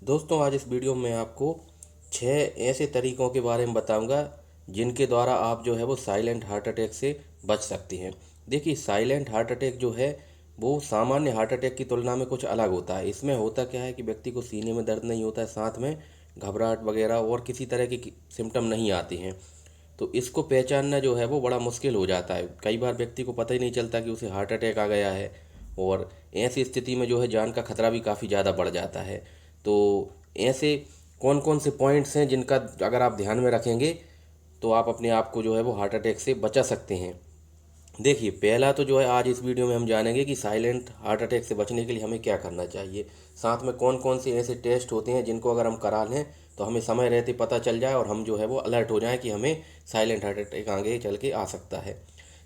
दोस्तों, आज इस वीडियो में आपको 6 ऐसे तरीकों के बारे में बताऊंगा जिनके द्वारा आप जो है वो साइलेंट हार्ट अटैक से बच सकती हैं। देखिए, साइलेंट हार्ट अटैक जो है वो सामान्य हार्ट अटैक की तुलना में कुछ अलग होता है। इसमें होता क्या है कि व्यक्ति को सीने में दर्द नहीं होता है, साथ में घबराहट वगैरह और किसी तरह की सिम्टम नहीं आती हैं। तो इसको पहचानना जो है वो बड़ा मुश्किल हो जाता है। कई बार व्यक्ति को पता ही नहीं चलता कि उसे हार्ट अटैक आ गया है, और ऐसी स्थिति में जो है जान का खतरा भी काफ़ी ज़्यादा बढ़ जाता है। तो ऐसे कौन कौन से पॉइंट्स हैं जिनका अगर आप ध्यान में रखेंगे तो आप अपने आप को जो है वो हार्ट अटैक से बचा सकते हैं। देखिए, पहला तो जो है आज इस वीडियो में हम जानेंगे कि साइलेंट हार्ट अटैक से बचने के लिए हमें क्या करना चाहिए। साथ में कौन कौन से ऐसे टेस्ट होते हैं जिनको अगर हम करा लें तो हमें समय रहते पता चल जाए और हम जो है वो अलर्ट हो जाएं कि हमें साइलेंट हार्ट अटैक आगे चल के आ सकता है।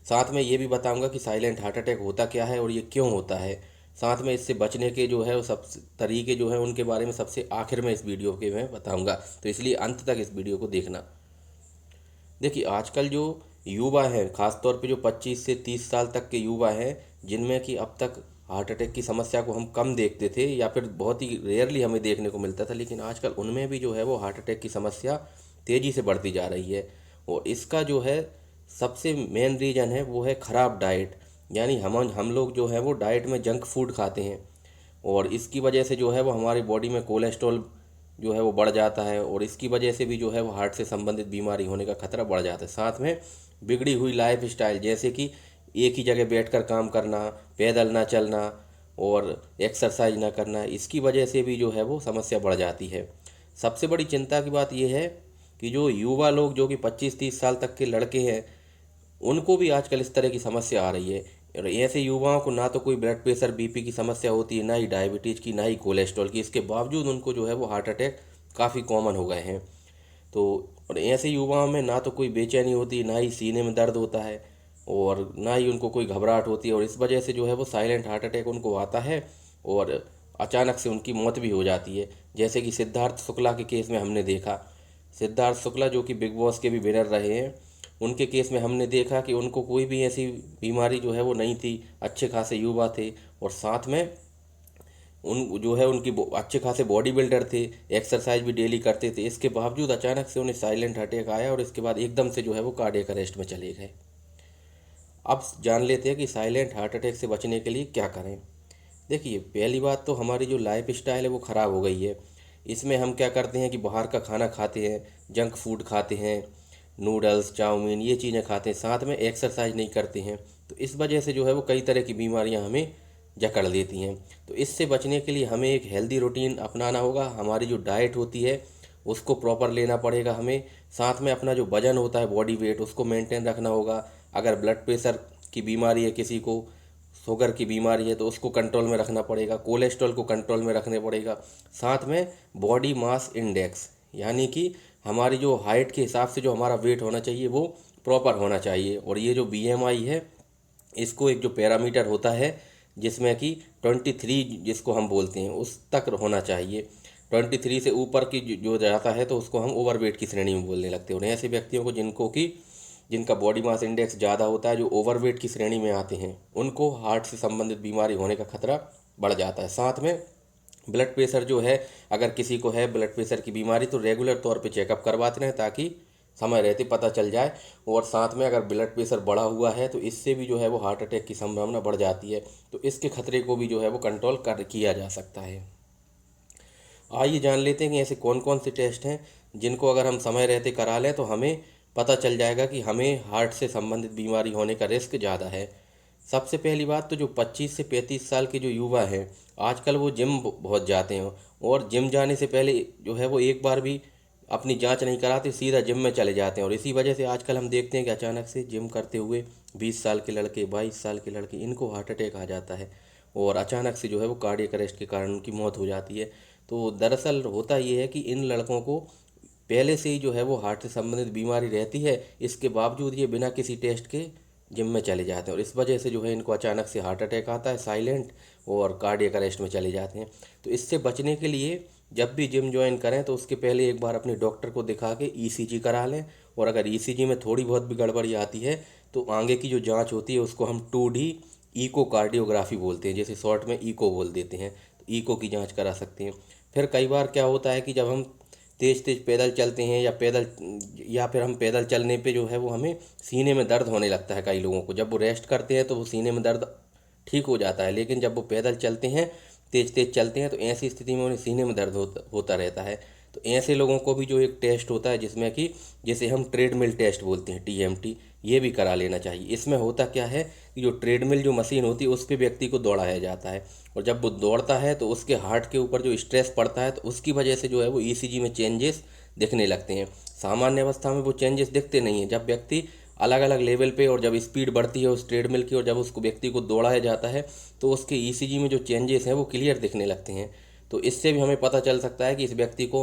साथ में ये भी बताऊंगा कि साइलेंट हार्ट अटैक होता क्या है और ये क्यों होता है। साथ में इससे बचने के जो है वो सब तरीके जो है उनके बारे में सबसे आखिर में इस वीडियो के मैं बताऊंगा, तो इसलिए अंत तक इस वीडियो को देखना। देखिए, आजकल जो युवा हैं, खासतौर पे जो 25 से 30 साल तक के युवा हैं, जिनमें कि अब तक हार्ट अटैक की समस्या को हम कम देखते थे या फिर बहुत ही रेयरली हमें देखने को मिलता था, लेकिन आजकल उनमें भी जो है वो हार्ट अटैक की समस्या तेज़ी से बढ़ती जा रही है। और इसका जो है सबसे मेन रीज़न है वो है ख़राब डाइट। यानी हम लोग जो है वो डाइट में जंक फूड खाते हैं, और इसकी वजह से जो है वो हमारी बॉडी में कोलेस्ट्रॉल जो है वो बढ़ जाता है, और इसकी वजह से भी जो है वो हार्ट से संबंधित बीमारी होने का खतरा बढ़ जाता है। साथ में बिगड़ी हुई लाइफ स्टाइल, जैसे कि एक ही जगह बैठकर काम करना, पैदल ना चलना और एक्सरसाइज ना करना, इसकी वजह से भी जो है वो समस्या बढ़ जाती है। सबसे बड़ी चिंता की बात यह है कि जो युवा लोग जो कि 25-30 साल तक के लड़के हैं, उनको भी आजकल इस तरह की समस्या आ रही है। और ऐसे युवाओं को ना तो कोई ब्लड प्रेशर बीपी की समस्या होती है, ना ही डायबिटीज़ की, ना ही कोलेस्ट्रॉल की, इसके बावजूद उनको जो है वो हार्ट अटैक काफ़ी कॉमन हो गए हैं। तो और ऐसे युवाओं में ना तो कोई बेचैनी होती, ना ही सीने में दर्द होता है, और ना ही उनको कोई घबराहट होती है, और इस वजह से जो है वो साइलेंट हार्ट अटैक उनको आता है और अचानक से उनकी मौत भी हो जाती है। जैसे कि सिद्धार्थ शुक्ला के केस में हमने देखा। सिद्धार्थ शुक्ला जो कि बिग बॉस के भी विनर रहे हैं, उनके केस में हमने देखा कि उनको कोई भी ऐसी बीमारी जो है वो नहीं थी, अच्छे खासे युवा थे, और साथ में उन जो है उनकी अच्छे खासे बॉडी बिल्डर थे, एक्सरसाइज भी डेली करते थे। इसके बावजूद अचानक से उन्हें साइलेंट अटैक आया और इसके बाद एकदम से जो है वो कार्डियक अरेस्ट में चले गए। अब जान लेते हैं कि साइलेंट हार्ट अटैक से बचने के लिए क्या करें। देखिए, पहली बात तो हमारी जो लाइफ स्टाइल है वो ख़राब हो गई है। इसमें हम क्या करते हैं कि बाहर का खाना खाते हैं, जंक फूड खाते हैं, नूडल्स चाउमीन ये चीज़ें खाते हैं, साथ में एक्सरसाइज नहीं करते हैं। तो इस वजह से जो है वो कई तरह की बीमारियां हमें जकड़ लेती हैं। तो इससे बचने के लिए हमें एक हेल्दी रूटीन अपनाना होगा। हमारी जो डाइट होती है उसको प्रॉपर लेना पड़ेगा हमें। साथ में अपना जो वज़न होता है, बॉडी वेट, उसको मेंटेन रखना होगा। अगर ब्लड प्रेशर की बीमारी है किसी को, शुगर की बीमारी है, तो उसको कंट्रोल में रखना पड़ेगा, कोलेस्ट्रॉल को कंट्रोल में रखने पड़ेगा। साथ में बॉडी मास इंडेक्स, यानी कि हमारी जो हाइट के हिसाब से जो हमारा वेट होना चाहिए वो प्रॉपर होना चाहिए। और ये जो बीएमआई है, इसको एक जो पैरामीटर होता है जिसमें कि 23 जिसको हम बोलते हैं उस तक होना चाहिए। 23 से ऊपर की जो जाता है तो उसको हम ओवरवेट की श्रेणी में बोलने लगते हैं। और ऐसे व्यक्तियों को जिनका बॉडी मास इंडेक्स ज़्यादा होता है, जो ओवरवेट की श्रेणी में आते हैं, उनको हार्ट से संबंधित बीमारी होने का खतरा बढ़ जाता है। साथ में ब्लड प्रेशर जो है, अगर किसी को है ब्लड प्रेशर की बीमारी, तो रेगुलर तौर पे चेकअप करवाते रहें ताकि समय रहते पता चल जाए। और साथ में अगर ब्लड प्रेशर बढ़ा हुआ है तो इससे भी जो है वो हार्ट अटैक की संभावना बढ़ जाती है। तो इसके खतरे को भी जो है वो कंट्रोल कर किया जा सकता है। आइए जान लेते हैं कि ऐसे कौन कौन से टेस्ट हैं जिनको अगर हम समय रहते करा लें तो हमें पता चल जाएगा कि हमें हार्ट से संबंधित बीमारी होने का रिस्क ज़्यादा है। सबसे पहली बात तो जो 25 से 35 साल के जो युवा हैं, आजकल वो जिम बहुत जाते हैं, और जिम जाने से पहले जो है वो एक बार भी अपनी जांच नहीं कराते, सीधा जिम में चले जाते हैं। और इसी वजह से आजकल हम देखते हैं कि अचानक से जिम करते हुए 20 साल के लड़के, 22 साल के लड़के, इनको हार्ट अटैक आ जाता है, और अचानक से जो है वो कार्डियक अरेस्ट के कारण उनकी मौत हो जाती है। तो दरअसल होता ये है कि इन लड़कों को पहले से ही जो है वो हार्ट से संबंधित बीमारी रहती है, इसके बावजूद ये बिना किसी टेस्ट के जिम में चले जाते हैं, और इस वजह से जो है इनको अचानक से हार्ट अटैक आता है साइलेंट, और कार्डियक अरेस्ट में चले जाते हैं। तो इससे बचने के लिए जब भी जिम ज्वाइन करें तो उसके पहले एक बार अपने डॉक्टर को दिखा के ईसीजी करा लें। और अगर ईसीजी में थोड़ी बहुत भी गड़बड़ी आती है तो आगे की जो जांच होती है उसको हम 2D इको कार्डियोग्राफी बोलते हैं, जैसे शॉर्ट में इको बोल देते हैं, तो इको की जांच करा सकते हैं। फिर कई बार क्या होता है कि जब हम तेज़ तेज़ पैदल चलते हैं या फिर हम पैदल चलने पे जो है वो हमें सीने में दर्द होने लगता है। कई लोगों को जब वो रेस्ट करते हैं तो वो सीने में दर्द ठीक हो जाता है, लेकिन जब वो पैदल चलते हैं, तेज़ तेज़ चलते हैं, तो ऐसी स्थिति में उन्हें सीने में दर्द होता रहता है। तो ऐसे लोगों को भी जो एक टेस्ट होता है जिसमें कि जिसे हम ट्रेडमिल टेस्ट बोलते हैं, TMT, ये भी करा लेना चाहिए। इसमें होता क्या है कि जो ट्रेडमिल जो मशीन होती है उस पे व्यक्ति को दौड़ाया जाता है, और जब वो दौड़ता है तो उसके हार्ट के ऊपर जो स्ट्रेस पड़ता है तो उसकी वजह से जो है वो ECG में चेंजेस दिखने लगते हैं। सामान्य अवस्था में वो चेंजेस दिखते नहीं हैं। जब व्यक्ति अलग अलग लेवल पे और जब स्पीड बढ़ती है उस ट्रेडमिल की और जब उसको व्यक्ति को दौड़ाया जाता है तो उसके ECG में जो चेंजेस हैं वो क्लियर दिखने लगते हैं। तो इससे भी हमें पता चल सकता है कि इस व्यक्ति को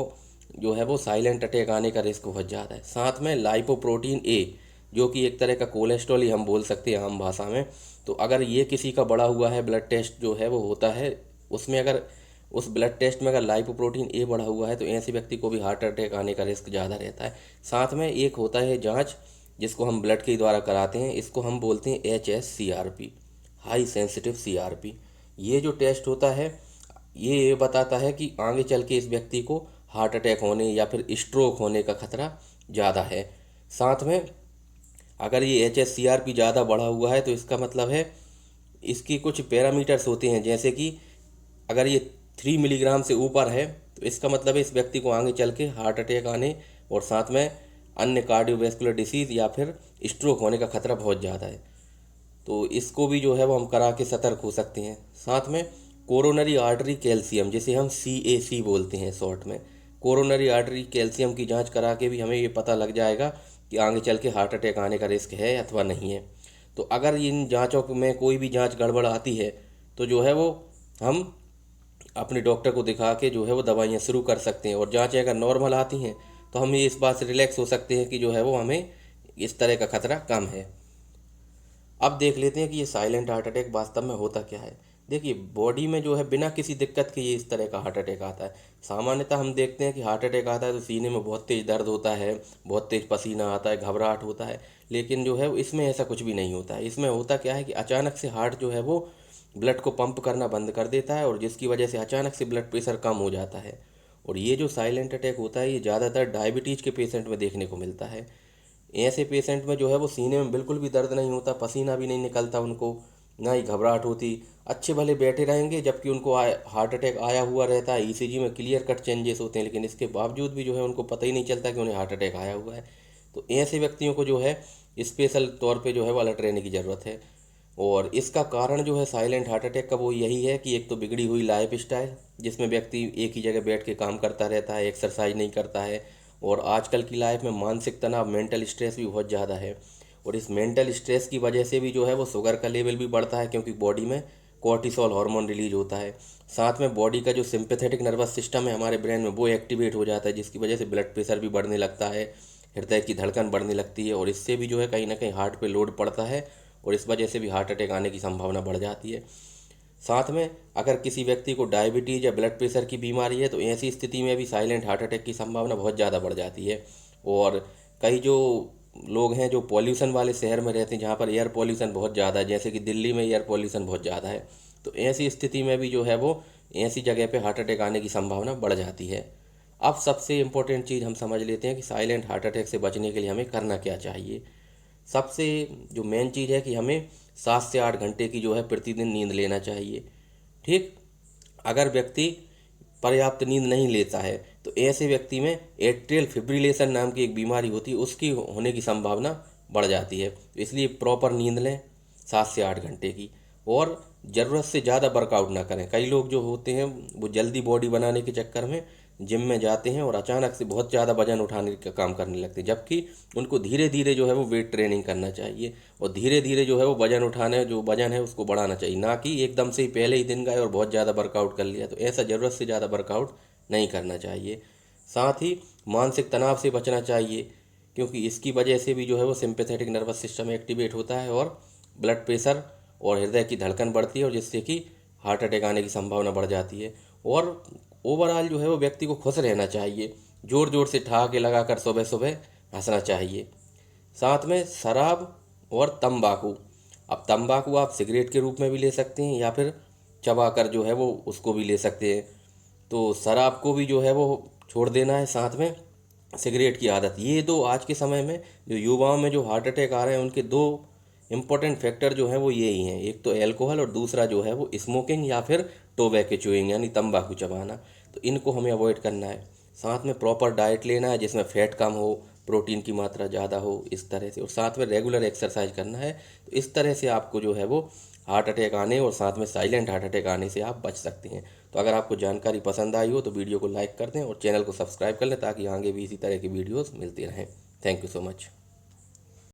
जो है वो साइलेंट अटैक आने का रिस्क बहुत ज़्यादा है। साथ में लाइपोप्रोटीन A, जो कि एक तरह का कोलेस्ट्रॉल ही हम बोल सकते हैं आम भाषा में, तो अगर ये किसी का बढ़ा हुआ है, ब्लड टेस्ट जो है वो होता है, उसमें अगर उस ब्लड टेस्ट में अगर लाइपोप्रोटीन A बढ़ा हुआ है तो ऐसे व्यक्ति को भी हार्ट अटैक आने का रिस्क ज़्यादा रहता है। साथ में एक होता है जांच जिसको हम ब्लड के द्वारा कराते हैं, इसको हम बोलते हैं HSCRP, हाई सेंसिटिव CRP। ये जो टेस्ट होता है ये बताता है कि आगे चल के इस व्यक्ति को हार्ट अटैक होने या फिर स्ट्रोक होने का खतरा ज़्यादा है। साथ में अगर ये HSCRP ज़्यादा बढ़ा हुआ है तो इसका मतलब है इसकी कुछ पैरामीटर्स होते हैं, जैसे कि अगर ये 3 मिलीग्राम से ऊपर है तो इसका मतलब है इस व्यक्ति को आगे चल के हार्ट अटैक आने और साथ में अन्य कार्डियोवैस्कुलर डिसीज़ या फिर स्ट्रोक होने का खतरा बहुत ज़्यादा है। तो इसको भी जो है वो हम करा के सतर्क हो सकते हैं। साथ में कोरोनरी आर्टरी कैल्शियम, जिसे हम CAC बोलते हैं शॉर्ट में, कोरोनरी आर्टरी कैल्शियम की जांच करा के भी हमें ये पता लग जाएगा कि आगे चल के हार्ट अटैक आने का रिस्क है अथवा नहीं है। तो अगर इन जांचों में कोई भी जांच गड़बड़ आती है तो जो है वो हम अपने डॉक्टर को दिखा के जो है वो दवाइयाँ शुरू कर सकते हैं, और जांचें अगर नॉर्मल आती हैं तो हम ये इस बात से रिलैक्स हो सकते हैं कि जो है वो हमें इस तरह का खतरा कम है। अब देख लेते हैं कि ये साइलेंट हार्ट अटैक वास्तव में होता क्या है। देखिए, बॉडी में जो है बिना किसी दिक्कत के ये इस तरह का हार्ट अटैक आता है। सामान्यतः हम देखते हैं कि हार्ट अटैक आता है तो सीने में बहुत तेज़ दर्द होता है, बहुत तेज़ पसीना आता है, घबराहट होता है, लेकिन जो है इसमें ऐसा कुछ भी नहीं होता है। इसमें होता क्या है कि अचानक से हार्ट जो है वो ब्लड को पंप करना बंद कर देता है, और जिसकी वजह से अचानक से ब्लड प्रेशर कम हो जाता है। और ये जो साइलेंट अटैक होता है ये ज़्यादातर डायबिटीज़ के पेशेंट में देखने को मिलता है। ऐसे पेशेंट में जो है वो सीने में बिल्कुल भी दर्द नहीं होता, पसीना भी नहीं निकलता उनको, ना ही घबराहट होती, अच्छे भले बैठे रहेंगे जबकि उनको हार्ट अटैक आया हुआ रहता है। ECG में क्लियर कट चेंजेस होते हैं, लेकिन इसके बावजूद भी जो है उनको पता ही नहीं चलता कि उन्हें हार्ट अटैक आया हुआ है। तो ऐसे व्यक्तियों को जो है स्पेशल तौर पे जो है वो अलर्ट रहने की ज़रूरत है। और इसका कारण जो है साइलेंट हार्ट अटैक का वो यही है कि एक तो बिगड़ी हुई लाइफ स्टाइल, जिसमें व्यक्ति एक ही जगह बैठ के काम करता रहता है, एक्सरसाइज नहीं करता है, और आजकल की लाइफ में मानसिक तनाव, मेंटल स्ट्रेस भी बहुत ज़्यादा है। और इस मेंटल स्ट्रेस की वजह से भी जो है वो शुगर का लेवल भी बढ़ता है, क्योंकि बॉडी में कॉर्टिसोल हार्मोन रिलीज होता है। साथ में बॉडी का जो सिंपैथेटिक नर्वस सिस्टम है हमारे ब्रेन में वो एक्टिवेट हो जाता है, जिसकी वजह से ब्लड प्रेशर भी बढ़ने लगता है, हृदय की धड़कन बढ़ने लगती है, और इससे भी जो है कहीं ना कहीं हार्ट पे लोड पड़ता है, और इस वजह से भी हार्ट अटैक आने की संभावना बढ़ जाती है। साथ में अगर किसी व्यक्ति को डायबिटीज़ या ब्लड प्रेशर की बीमारी है तो ऐसी स्थिति में भी साइलेंट हार्ट अटैक की संभावना बहुत ज़्यादा बढ़ जाती है। और कई जो लोग हैं जो पॉल्यूशन वाले शहर में रहते हैं, जहाँ पर एयर पॉल्यूशन बहुत ज़्यादा है, जैसे कि दिल्ली में एयर पॉल्यूशन बहुत ज़्यादा है, तो ऐसी स्थिति में भी जो है वो ऐसी जगह पे हार्ट अटैक आने की संभावना बढ़ जाती है। अब सबसे इम्पोर्टेंट चीज़ हम समझ लेते हैं कि साइलेंट हार्ट अटैक से बचने के लिए हमें करना क्या चाहिए। सबसे जो मेन चीज़ है कि हमें 7 से 8 घंटे की जो है प्रतिदिन नींद लेना चाहिए। ठीक, अगर व्यक्ति पर्याप्त नींद नहीं लेता है तो ऐसे व्यक्ति में एट्रियल फिब्रिलेशन नाम की एक बीमारी होती है, उसकी होने की संभावना बढ़ जाती है। तो इसलिए प्रॉपर नींद लें 7 से 8 घंटे की, और ज़रूरत से ज़्यादा वर्कआउट ना करें। कई लोग जो होते हैं वो जल्दी बॉडी बनाने के चक्कर में जिम में जाते हैं और अचानक से बहुत ज़्यादा वजन उठाने का काम करने लगते हैं, जबकि उनको धीरे धीरे जो है वो वेट ट्रेनिंग करना चाहिए, और धीरे धीरे जो है वो वजन उठाने जो वजन है उसको बढ़ाना चाहिए, ना कि एकदम से ही पहले ही दिन गए और बहुत ज़्यादा वर्कआउट कर लिया। तो ऐसा ज़रूरत से ज़्यादा वर्कआउट नहीं करना चाहिए। साथ ही मानसिक तनाव से बचना चाहिए, क्योंकि इसकी वजह से भी जो है वो सिंपैथेटिक नर्वस सिस्टम एक्टिवेट होता है और ब्लड प्रेशर और हृदय की धड़कन बढ़ती है, और जिससे कि हार्ट अटैक आने की संभावना बढ़ जाती है। और ओवरऑल जो है वो व्यक्ति को खुश रहना चाहिए, ज़ोर ज़ोर से ठहाके लगाकर सुबह सुबह हंसना चाहिए। साथ में शराब और तंबाकू, अब तंबाकू आप सिगरेट के रूप में भी ले सकते हैं या फिर चबाकर जो है वो उसको भी ले सकते हैं। तो शराब को भी जो है वो छोड़ देना है, साथ में सिगरेट की आदत। ये दो आज के समय में जो युवाओं में जो हार्ट अटैक आ रहे हैं उनके दो इम्पोर्टेंट फैक्टर जो हैं वो यही हैं, एक तो एल्कोहल और दूसरा जो है वो स्मोकिंग या फिर टोबैको च्यूइंग यानी तंबाकू चबाना। तो इनको हमें अवॉइड करना है। साथ में प्रॉपर डाइट लेना है जिसमें फ़ैट कम हो, प्रोटीन की मात्रा ज़्यादा हो, इस तरह से। और साथ में रेगुलर एक्सरसाइज करना है। तो इस तरह से आपको जो है वो हार्ट अटैक आने और साथ में साइलेंट हार्ट अटैक आने से आप बच सकते हैं। तो अगर आपको जानकारी पसंद आई हो तो वीडियो को लाइक कर दें और चैनल को सब्सक्राइब कर लें ताकि आगे भी इसी तरह की वीडियोस मिलती रहें। Thank you so much.